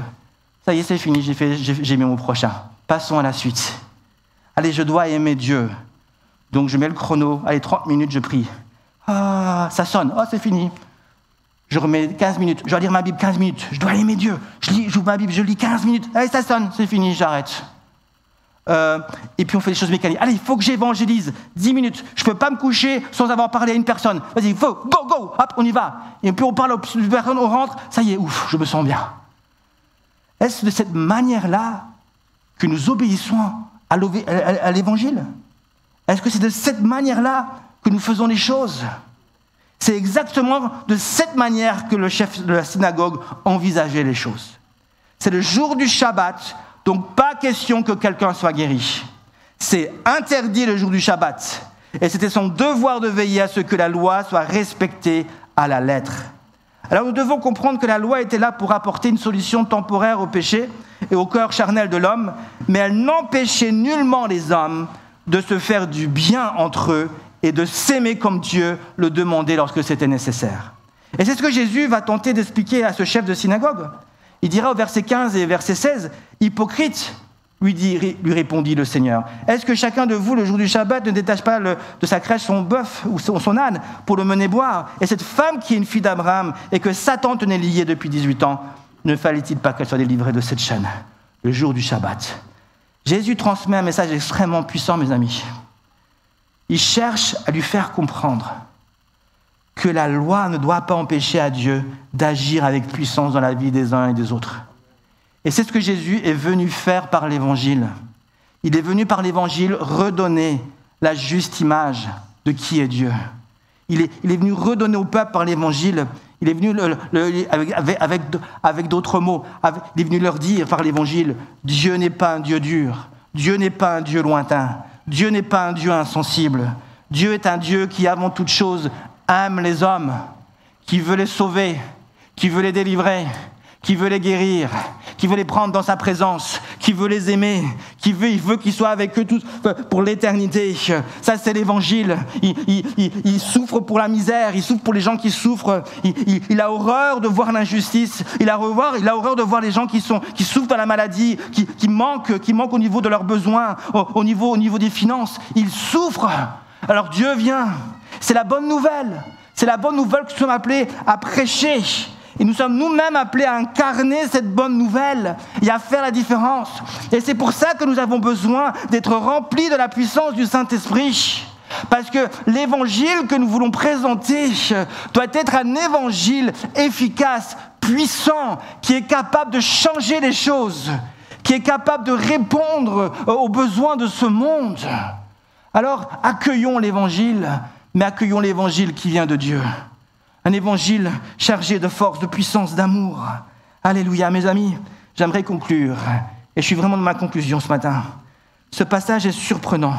Ça y est, c'est fini, j'ai aimé mon prochain. Passons à la suite. allez, je dois aimer Dieu. Donc je mets le chrono, allez, 30 minutes, je prie. Ah, ça sonne, oh, c'est fini. Je remets 15 minutes, je dois lire ma Bible 15 minutes, je dois aimer Dieu. J'ouvre ma Bible, je lis 15 minutes, allez, ça sonne, c'est fini, j'arrête. Et puis on fait des choses mécaniques. Allez, il faut que j'évangélise, 10 minutes. Je ne peux pas me coucher sans avoir parlé à une personne. Vas-y, go, hop, on y va. Et puis on parle aux personnes, on rentre, ça y est, ouf, je me sens bien. Est-ce de cette manière-là que nous obéissons à l'évangile? Est-ce que c'est de cette manière-là que nous faisons les choses? C'est exactement de cette manière que le chef de la synagogue envisageait les choses. C'est le jour du Shabbat, donc pas question que quelqu'un soit guéri. C'est interdit le jour du Shabbat. Et c'était son devoir de veiller à ce que la loi soit respectée à la lettre. Alors nous devons comprendre que la loi était là pour apporter une solution temporaire au péché et au cœur charnel de l'homme, mais elle n'empêchait nullement les hommes de se faire du bien entre eux et de s'aimer comme Dieu le demandait lorsque c'était nécessaire. Et c'est ce que Jésus va tenter d'expliquer à ce chef de synagogue. Il dira au verset 15 et verset 16, « Hypocrite, lui répondit le Seigneur, est-ce que chacun de vous, le jour du Shabbat, ne détache pas de sa crèche son bœuf ou son âne pour le mener boire? Et cette femme qui est une fille d'Abraham et que Satan tenait liée depuis 18 ans, ne fallait-il pas qu'elle soit délivrée de cette chaîne le jour du Shabbat ?» Jésus transmet un message extrêmement puissant, mes amis. Il cherche à lui faire comprendre que la loi ne doit pas empêcher à Dieu d'agir avec puissance dans la vie des uns et des autres. Et c'est ce que Jésus est venu faire par l'Évangile. Il est venu par l'Évangile redonner la juste image de qui est Dieu. Il est venu redonner au peuple par l'Évangile. Il est venu avec d'autres mots. Il est venu leur dire par l'Évangile, Dieu n'est pas un Dieu dur. Dieu n'est pas un Dieu lointain. Dieu n'est pas un Dieu insensible. Dieu est un Dieu qui, avant toute chose, aime les hommes, qui veut les sauver, qui veut les délivrer, qui veut les guérir, qui veut les prendre dans sa présence, qui veut les aimer, il veut qu'ils soient avec eux tous pour l'éternité. Ça, c'est l'Évangile. Il souffre pour la misère, il souffre pour les gens qui souffrent. Il a horreur de voir l'injustice. Il a horreur de voir les gens qui souffrent de la maladie, qui manquent au niveau de leurs besoins, au niveau des finances. Il souffre. Alors Dieu vient. C'est la bonne nouvelle. C'est la bonne nouvelle que nous sommes appelés à prêcher. Et nous sommes nous-mêmes appelés à incarner cette bonne nouvelle et à faire la différence. Et c'est pour ça que nous avons besoin d'être remplis de la puissance du Saint-Esprit. Parce que l'évangile que nous voulons présenter doit être un évangile efficace, puissant, qui est capable de changer les choses, qui est capable de répondre aux besoins de ce monde. Alors, accueillons l'évangile, mais accueillons l'évangile qui vient de Dieu. Un évangile chargé de force, de puissance, d'amour. Alléluia, mes amis, j'aimerais conclure. Et je suis vraiment dans ma conclusion ce matin. Ce passage est surprenant.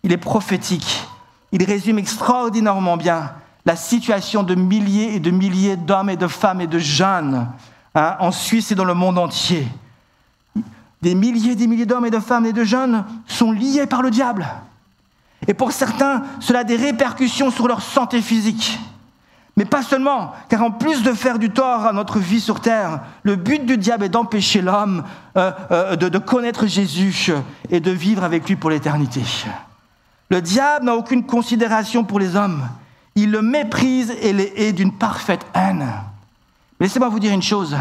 Il est prophétique. Il résume extraordinairement bien la situation de milliers et de milliers d'hommes et de femmes et de jeunes en Suisse et dans le monde entier. Des milliers d'hommes et de femmes et de jeunes sont liés par le diable. Et pour certains, cela a des répercussions sur leur santé physique. Mais pas seulement, car en plus de faire du tort à notre vie sur terre, le but du diable est d'empêcher l'homme de connaître Jésus et de vivre avec lui pour l'éternité. Le diable n'a aucune considération pour les hommes. Il le méprise et les hait d'une parfaite haine. Mais laissez-moi vous dire une chose.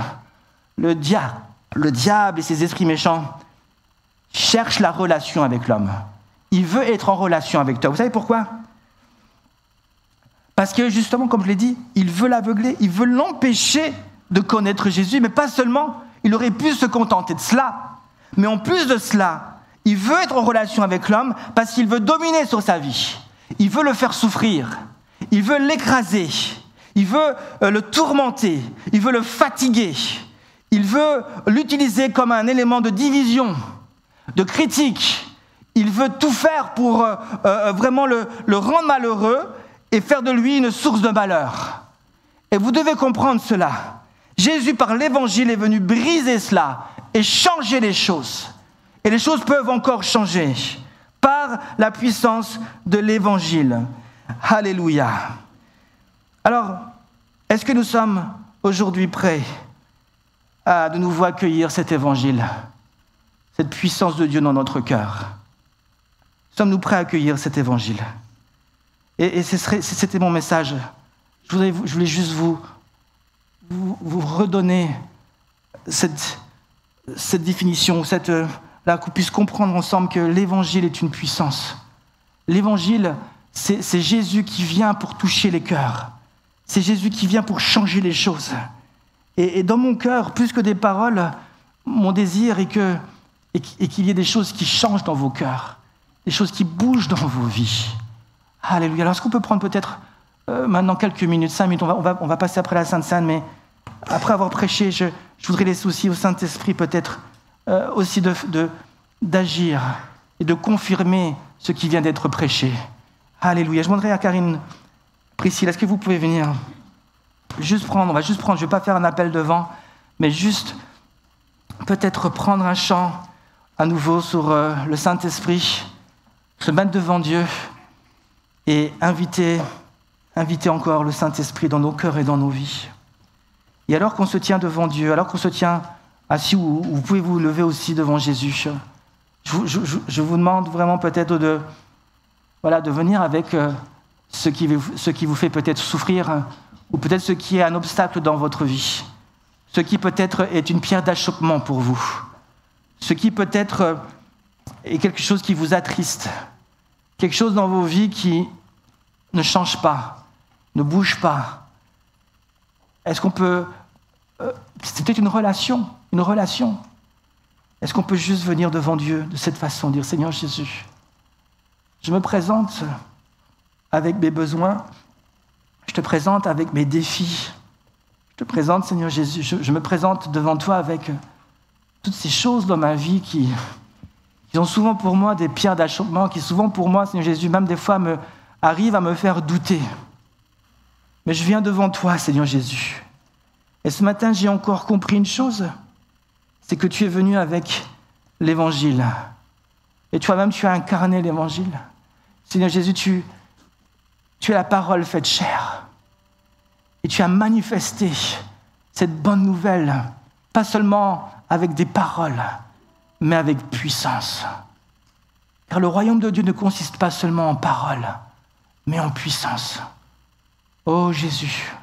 Le diable et ses esprits méchants cherchent la relation avec l'homme. Il veut être en relation avec toi. Vous savez pourquoi ? Parce que justement, comme je l'ai dit, il veut l'aveugler, il veut l'empêcher de connaître Jésus, mais pas seulement, il aurait pu se contenter de cela. Mais en plus de cela, il veut être en relation avec l'homme parce qu'il veut dominer sur sa vie. Il veut le faire souffrir, il veut l'écraser, il veut le tourmenter, il veut le fatiguer, il veut l'utiliser comme un élément de division, de critique. Il veut tout faire pour vraiment le rendre malheureux et faire de lui une source de malheur. Et vous devez comprendre cela. Jésus, par l'Évangile, est venu briser cela et changer les choses. Et les choses peuvent encore changer par la puissance de l'Évangile. Alléluia. Alors, est-ce que nous sommes aujourd'hui prêts à de nouveau accueillir cet Évangile, cette puissance de Dieu dans notre cœur? sommes-nous prêts à accueillir cet évangile? Et c'était mon message. Je voulais juste vous redonner cette définition, là, qu'on puisse comprendre ensemble que l'évangile est une puissance. L'évangile, c'est Jésus qui vient pour toucher les cœurs. C'est Jésus qui vient pour changer les choses. Et dans mon cœur, plus que des paroles, mon désir est qu'il y ait des choses qui changent dans vos cœurs, des choses qui bougent dans vos vies. Alléluia. Alors, est-ce qu'on peut prendre peut-être maintenant quelques minutes, 5 minutes, on va passer après la Sainte Seine, mais après avoir prêché, je voudrais laisser aussi au Saint-Esprit peut-être aussi d'agir et de confirmer ce qui vient d'être prêché. Alléluia. Je demanderai à Karine, Priscille, est-ce que vous pouvez venir on va juste prendre, je ne vais pas faire un appel devant, mais juste peut-être prendre un chant à nouveau sur le Saint-Esprit, se mettre devant Dieu et inviter encore le Saint-Esprit dans nos cœurs et dans nos vies. Et alors qu'on se tient devant Dieu, alors qu'on se tient assis, ou vous pouvez vous lever aussi devant Jésus, je vous demande vraiment peut-être de venir avec ce qui vous fait peut-être souffrir, ou peut-être ce qui est un obstacle dans votre vie, ce qui peut-être est une pierre d'achoppement pour vous, ce qui peut-être est quelque chose qui vous attriste, quelque chose dans vos vies qui ne change pas, ne bouge pas. Est-ce qu'on peut... c'est peut-être une relation. Est-ce qu'on peut juste venir devant Dieu de cette façon, dire « Seigneur Jésus, je me présente avec mes besoins, je te présente avec mes défis, je te présente, Seigneur Jésus, je me présente devant toi avec toutes ces choses dans ma vie qui sont souvent pour moi des pierres d'achoppement, qui souvent pour moi, Seigneur Jésus, même des fois arrivent à me faire douter. Mais je viens devant toi, Seigneur Jésus. Et ce matin, j'ai encore compris une chose, c'est que tu es venu avec l'Évangile. Et toi-même, tu as incarné l'Évangile. Seigneur Jésus, tu es la parole faite chair. Et tu as manifesté cette bonne nouvelle, pas seulement avec des paroles, mais avec puissance. Car le royaume de Dieu ne consiste pas seulement en paroles, mais en puissance. Oh Jésus,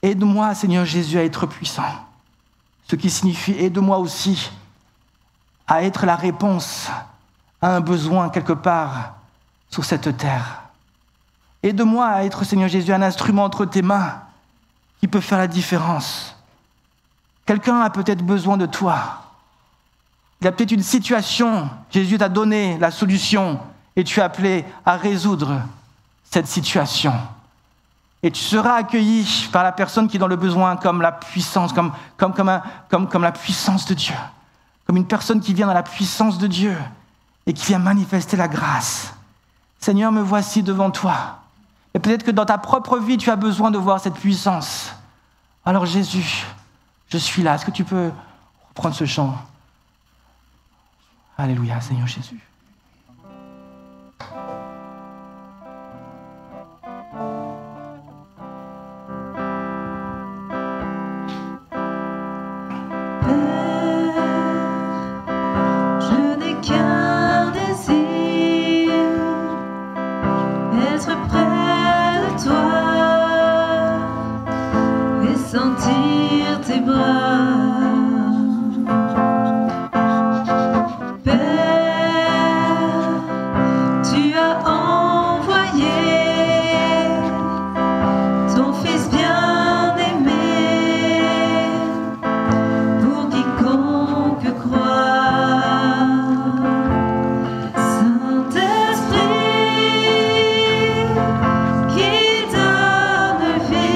aide-moi, Seigneur Jésus, à être puissant. Ce qui signifie, aide-moi aussi à être la réponse à un besoin quelque part sur cette terre. Aide-moi à être, Seigneur Jésus, un instrument entre tes mains qui peut faire la différence. Quelqu'un a peut-être besoin de toi. Il y a peut-être une situation, Jésus t'a donné la solution et tu es appelé à résoudre cette situation. Et tu seras accueilli par la personne qui est dans le besoin comme la puissance, comme la puissance de Dieu. Comme une personne qui vient dans la puissance de Dieu et qui vient manifester la grâce. Seigneur, me voici devant toi. Et peut-être que dans ta propre vie, tu as besoin de voir cette puissance. Alors Jésus, je suis là. Est-ce que tu peux reprendre ce chant? Alléluia, Seigneur Jésus. Sentir tes bras, Père, tu as envoyé ton Fils bien-aimé pour quiconque croit. Saint-Esprit, qui donne vie.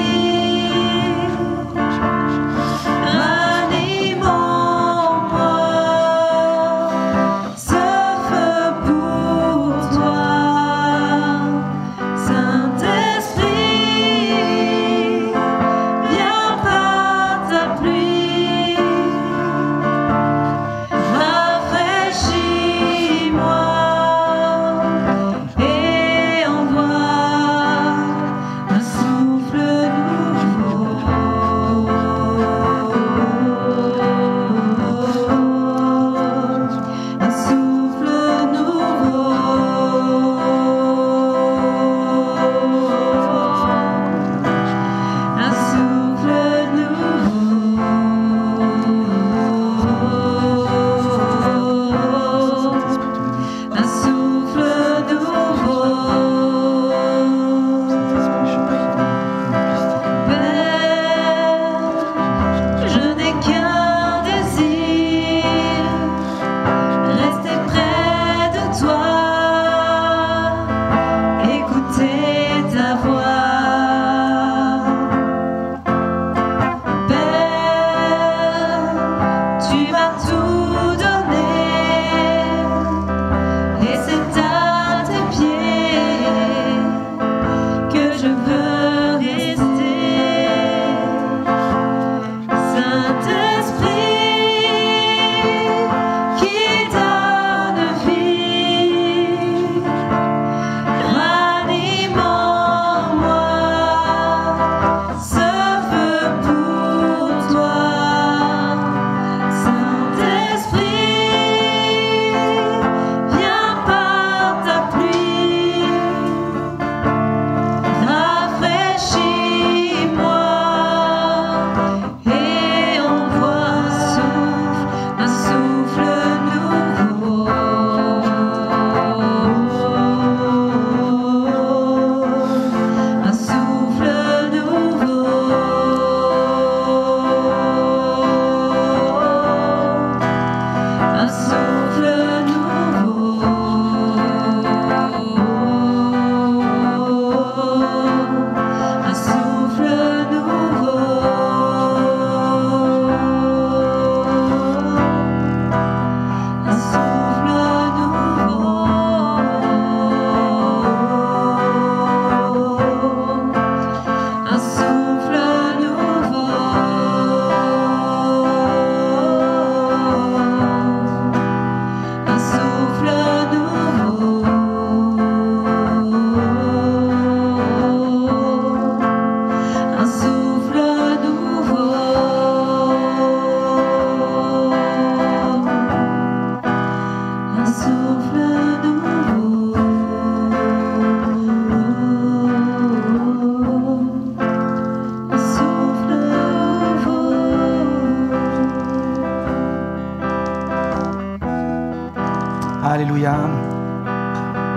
Alléluia.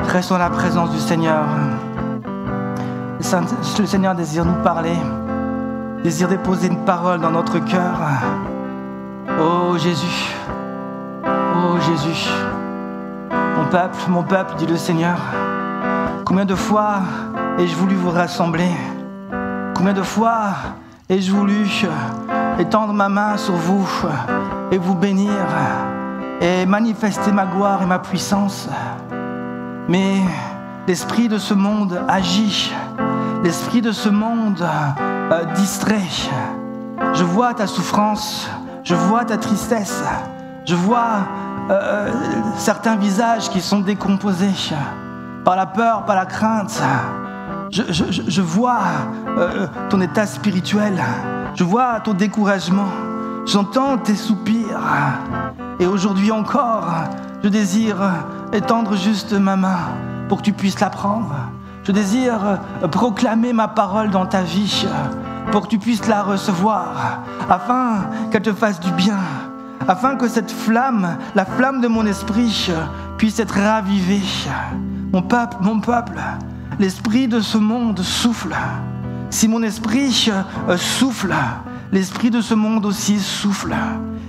Restons dans la présence du Seigneur. Le Seigneur désire nous parler, désire déposer une parole dans notre cœur. Oh Jésus, oh Jésus, mon peuple, dit le Seigneur, combien de fois ai-je voulu vous rassembler? Combien de fois ai-je voulu étendre ma main sur vous et vous bénir et manifester ma gloire et ma puissance? Mais l'esprit de ce monde agit, l'esprit de ce monde distrait. Je vois ta souffrance, je vois ta tristesse, je vois certains visages qui sont décomposés par la peur, par la crainte. Je vois ton état spirituel, je vois ton découragement, j'entends tes soupirs. Et aujourd'hui encore, je désire étendre juste ma main pour que tu puisses la prendre. Je désire proclamer ma parole dans ta vie pour que tu puisses la recevoir, afin qu'elle te fasse du bien, afin que cette flamme, la flamme de mon esprit, puisse être ravivée. Mon peuple, l'esprit de ce monde souffle. Si mon esprit souffle, l'esprit de ce monde aussi souffle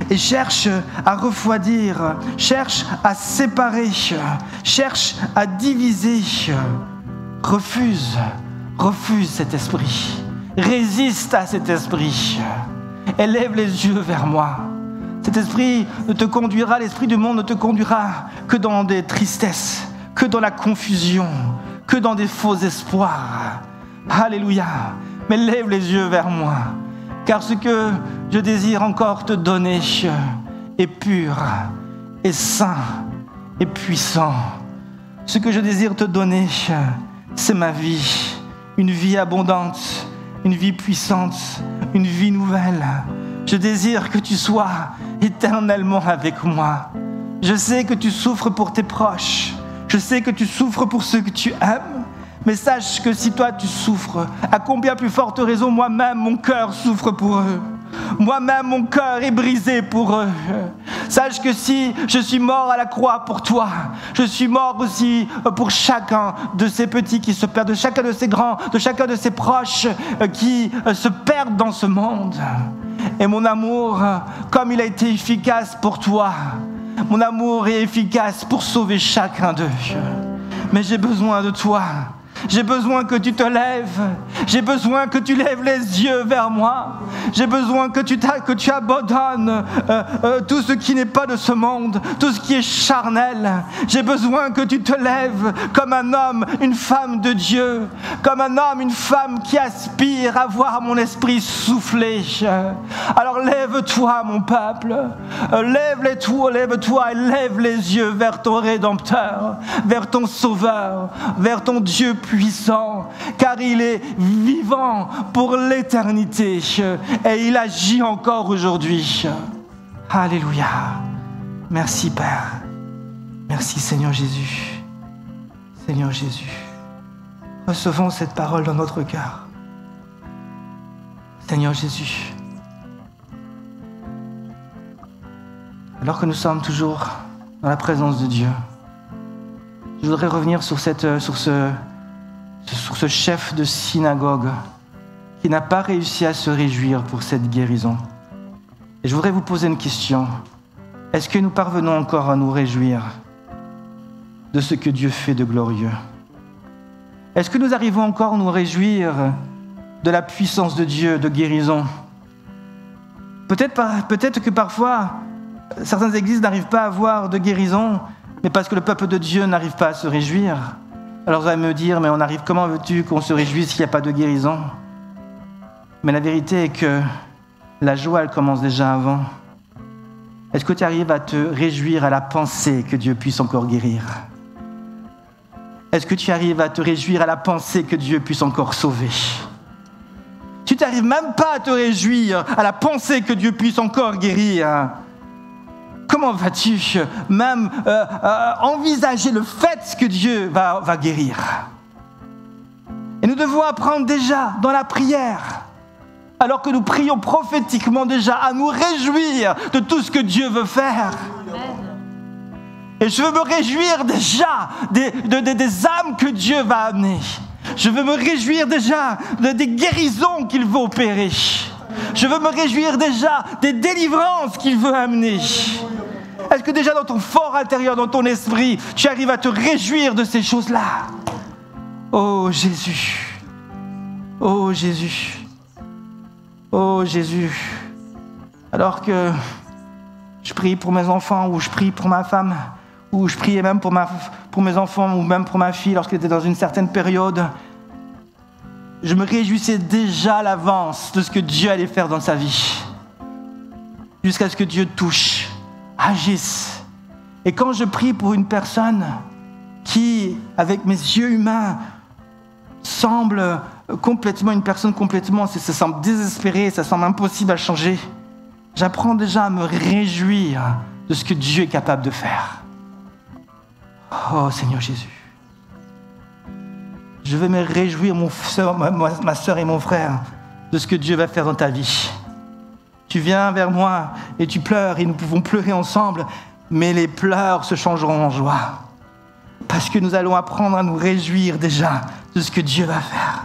et cherche à refroidir, cherche à séparer, cherche à diviser. Refuse cet esprit. Résiste à cet esprit. Élève les yeux vers moi. Cet esprit ne te conduira, l'esprit du monde ne te conduira que dans des tristesses, que dans la confusion, que dans des faux espoirs. Alléluia. Mais lève les yeux vers moi, car ce que je désire encore te donner est pur, est saint, est puissant. Ce que je désire te donner, c'est ma vie, une vie abondante, une vie puissante, une vie nouvelle. Je désire que tu sois éternellement avec moi. Je sais que tu souffres pour tes proches. Je sais que tu souffres pour ceux que tu aimes. Mais sache que si toi tu souffres, à combien plus forte raison moi-même mon cœur souffre pour eux. Moi-même mon cœur est brisé pour eux. Sache que si je suis mort à la croix pour toi, je suis mort aussi pour chacun de ces petits qui se perdent, de chacun de ces grands, de chacun de ces proches qui se perdent dans ce monde. Et mon amour, comme il a été efficace pour toi, mon amour est efficace pour sauver chacun d'eux. Mais j'ai besoin de toi. J'ai besoin que tu te lèves. J'ai besoin que tu lèves les yeux vers moi. J'ai besoin que tu abandonnes tout ce qui n'est pas de ce monde, tout ce qui est charnel. J'ai besoin que tu te lèves comme un homme, une femme de Dieu, comme un homme, une femme qui aspire à voir mon esprit souffler. Alors lève-toi, mon peuple. Lève-toi et lève les yeux vers ton Rédempteur, vers ton Sauveur, vers ton Dieu puissant, car il est vivant pour l'éternité et il agit encore aujourd'hui. Alléluia. Merci Père. Merci Seigneur Jésus. Seigneur Jésus. Recevons cette parole dans notre cœur. Seigneur Jésus. Alors que nous sommes toujours dans la présence de Dieu, je voudrais revenir sur ce chef de synagogue qui n'a pas réussi à se réjouir pour cette guérison. Et je voudrais vous poser une question. Est-ce que nous parvenons encore à nous réjouir de ce que Dieu fait de glorieux? Est-ce que nous arrivons encore à nous réjouir de la puissance de Dieu, de guérison? Peut-être que parfois, certaines églises n'arrivent pas à avoir de guérison, mais parce que le peuple de Dieu n'arrive pas à se réjouir. Alors vous allez me dire, mais comment veux-tu qu'on se réjouisse s'il n'y a pas de guérison? Mais la vérité est que la joie, elle commence déjà avant. Est-ce que tu arrives à te réjouir à la pensée que Dieu puisse encore guérir? Est-ce que tu arrives à te réjouir à la pensée que Dieu puisse encore sauver? Tu n'arrives même pas à te réjouir à la pensée que Dieu puisse encore guérir. Comment vas-tu même envisager le fait que Dieu va guérir? Et nous devons apprendre déjà dans la prière, alors que nous prions prophétiquement déjà, à nous réjouir de tout ce que Dieu veut faire. Et je veux me réjouir déjà des âmes que Dieu va amener. Je veux me réjouir déjà des guérisons qu'il veut opérer. Je veux me réjouir déjà des délivrances qu'il veut amener. Est-ce que déjà dans ton fort intérieur, dans ton esprit, tu arrives à te réjouir de ces choses-là? Oh Jésus, oh Jésus, oh Jésus. Alors que je prie pour mes enfants, ou je prie pour ma femme, ou je priais même pour mes enfants, ou même pour ma fille lorsqu'elle était dans une certaine période, je me réjouissais déjà à l'avance de ce que Dieu allait faire dans sa vie, jusqu'à ce que Dieu touche, agisse. Et quand je prie pour une personne qui, avec mes yeux humains, semble complètement une personne complètement, ça semble désespéré, ça semble impossible à changer, j'apprends déjà à me réjouir de ce que Dieu est capable de faire. Oh Seigneur Jésus, je veux me réjouir, ma soeur et mon frère, de ce que Dieu va faire dans ta vie. Tu viens vers moi et tu pleures et nous pouvons pleurer ensemble, mais les pleurs se changeront en joie. Parce que nous allons apprendre à nous réjouir déjà de ce que Dieu va faire.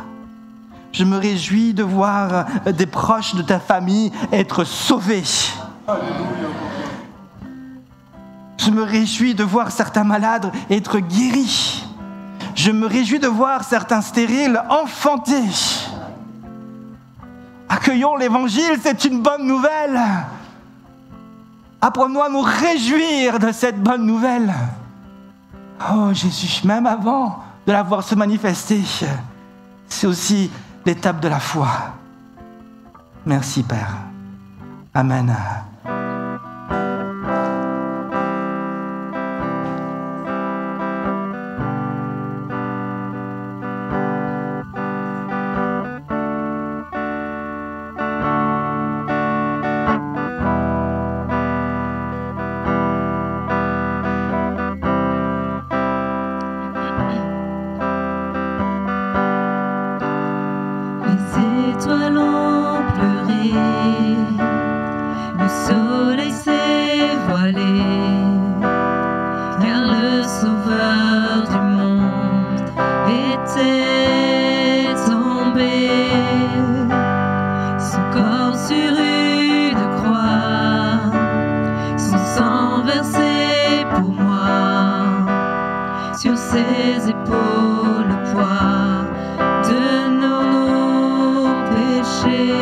Je me réjouis de voir des proches de ta famille être sauvés. Je me réjouis de voir certains malades être guéris. Je me réjouis de voir certains stériles enfanter. Accueillons l'évangile, c'est une bonne nouvelle. Apprenons à nous réjouir de cette bonne nouvelle. Oh Jésus, même avant de la voir se manifester, c'est aussi l'étape de la foi. Merci Père. Amen. Les étoiles ont pleuré, le soleil s'est voilé, car le sauveur du monde était tombé. Son corps sur une croix, son sang versé pour moi, sur ses épaules le poids de nos péchés.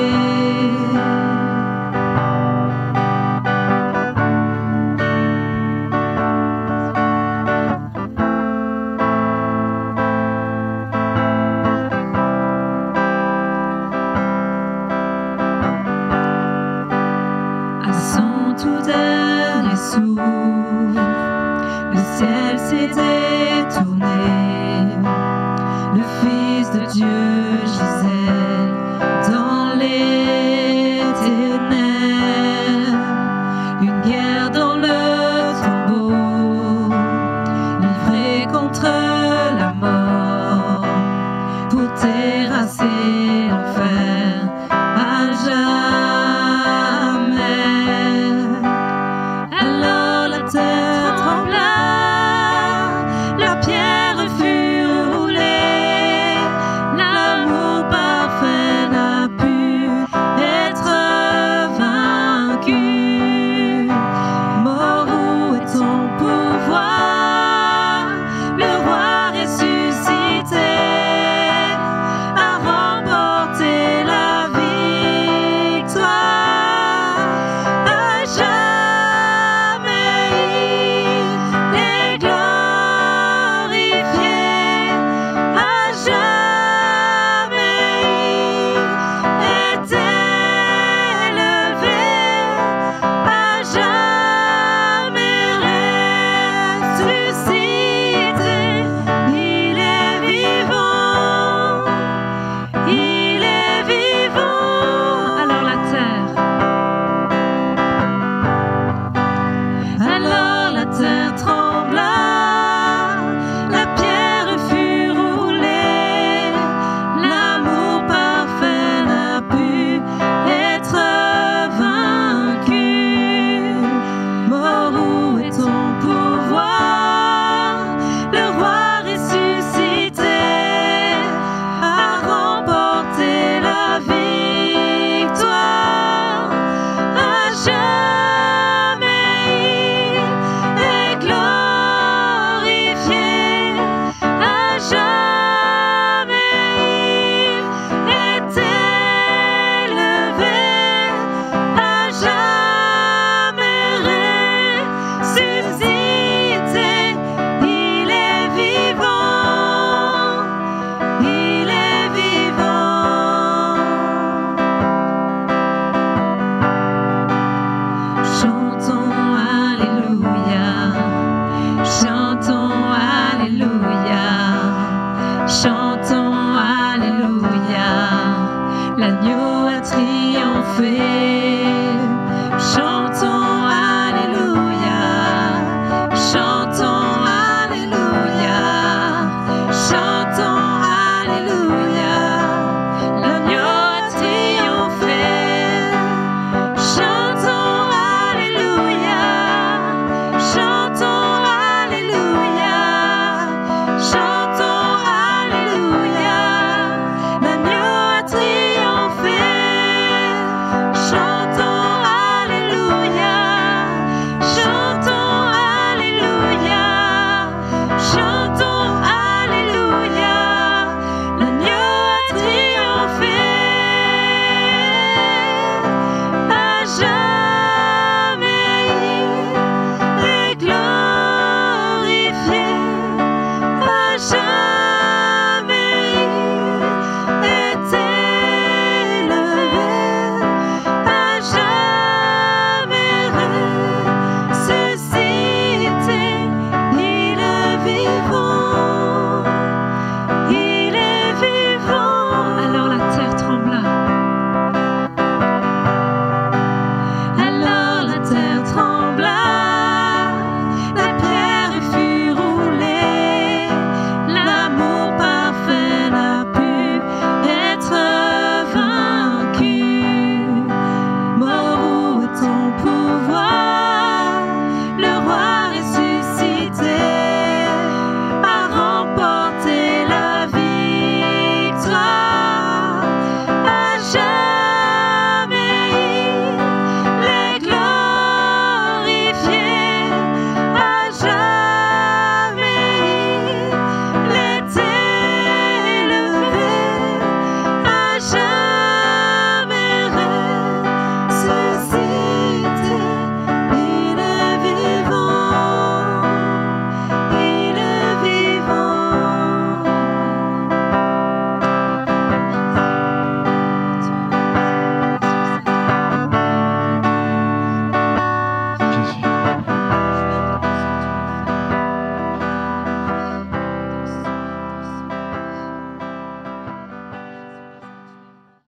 À son tout dernier souffle,